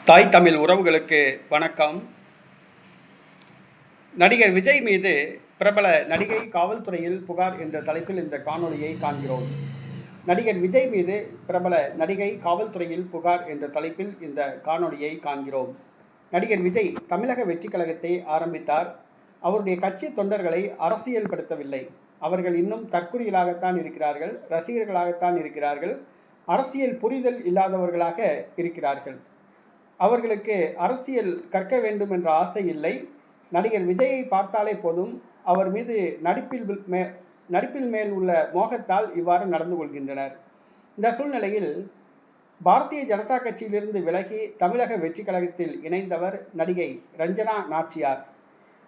தாய் தமிழ் உறவுகளுக்கு வணக்கம். நடிகர் விஜய் மீது பிரபல நடிகை காவல்துறையில் புகார் என்ற தலைப்பில் இந்த காணொளியை காண்கிறோம். நடிகர் விஜய் மீது பிரபல நடிகை காவல்துறையில் புகார் என்ற தலைப்பில் இந்த காணொளியை காண்கிறோம். நடிகர் விஜய் தமிழக வெற்றி கழகத்தை ஆரம்பித்தார். அவருடைய கட்சி தொண்டர்களை அரசியல் படுத்தவில்லை. அவர்கள் இன்னும் தற்குறிகளாகத்தான் இருக்கிறார்கள், ரசிகர்களாகத்தான் இருக்கிறார்கள், அரசியல் புரிதல் இல்லாதவர்களாக இருக்கிறார்கள். அவர்களுக்கு அரசியல் கற்க வேண்டும் என்ற ஆசை இல்லை. நடிகர் விஜயை பார்த்தாலே போதும், அவர் மீது நடிப்பில் மேல் உள்ள மோகத்தால் இவ்வாறு நடந்து கொள்கின்றனர். இந்த சூழ்நிலையில் பாரதிய ஜனதா கட்சியிலிருந்து விலகி தமிழக வெற்றி கழகத்தில் இணைந்தவர் நடிகை ரஞ்சனா நாச்சியார்.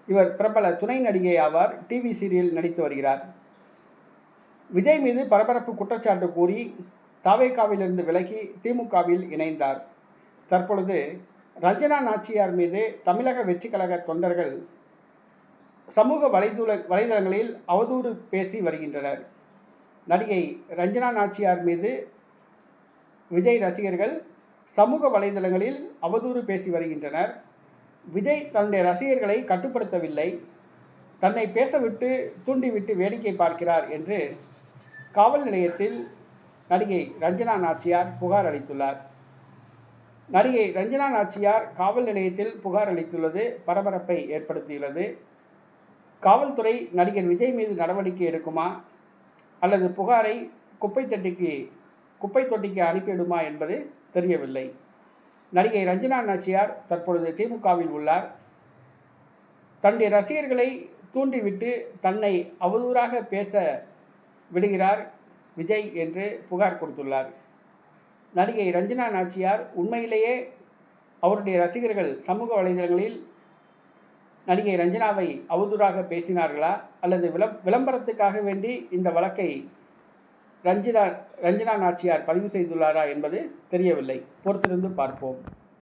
இவர் பிரபல துணை நடிகை ஆவார். டிவி சீரியல் நடித்து வருகிறார். விஜய் மீது பரபரப்பு குற்றச்சாட்டு கூறி தவேகாவிலிருந்து விலகி திமுகவில் இணைந்தார். தற்பொழுது ரஞ்சனா நாச்சியார் மீது தமிழக வெற்றி கழக தொண்டர்கள் சமூக வலைதளங்களில் அவதூறு பேசி வருகின்றனர். நடிகை ரஞ்சனா நாச்சியார் மீது விஜய் ரசிகர்கள் சமூக வலைதளங்களில் அவதூறு பேசி வருகின்றனர். விஜய் தன்னுடைய ரசிகர்களை கட்டுப்படுத்தவில்லை, தன்னை பேசவிட்டு தூண்டிவிட்டு வேடிக்கை பார்க்கிறார் என்று காவல் நிலையத்தில் நடிகை ரஞ்சனா நாச்சியார் புகார் அளித்துள்ளார். நடிகை ரஞ்சனா நாச்சியார் காவல் நிலையத்தில் புகார் அளித்துள்ளது பரபரப்பை ஏற்படுத்தியுள்ளது. காவல்துறை நடிகர் விஜய் மீது நடவடிக்கை எடுக்குமா அல்லது புகாரை குப்பை தொட்டிக்கு அனுப்பிவிடுமா என்பது தெரியவில்லை. நடிகை ரஞ்சனா நாச்சியார் தற்பொழுது திமுகவில் உள்ளார். தன்னுடைய ரசிகர்களை தூண்டிவிட்டு தன்னை அவதூறாக பேச விடுகிறார் விஜய் என்று புகார் கொடுத்துள்ளார். நடிகை ரஞ்சனா நாச்சியார் உண்மையிலேயே அவருடைய ரசிகர்கள் சமூக வலைதளங்களில் நடிகை ரஞ்சனாவை அவதூறாக பேசினார்களா அல்லது விளம்பரத்துக்காக வேண்டி இந்த வழக்கை ரஞ்சனா நாச்சியார் பதிவு செய்துள்ளாரா என்பது தெரியவில்லை. பொறுத்திருந்து பார்ப்போம்.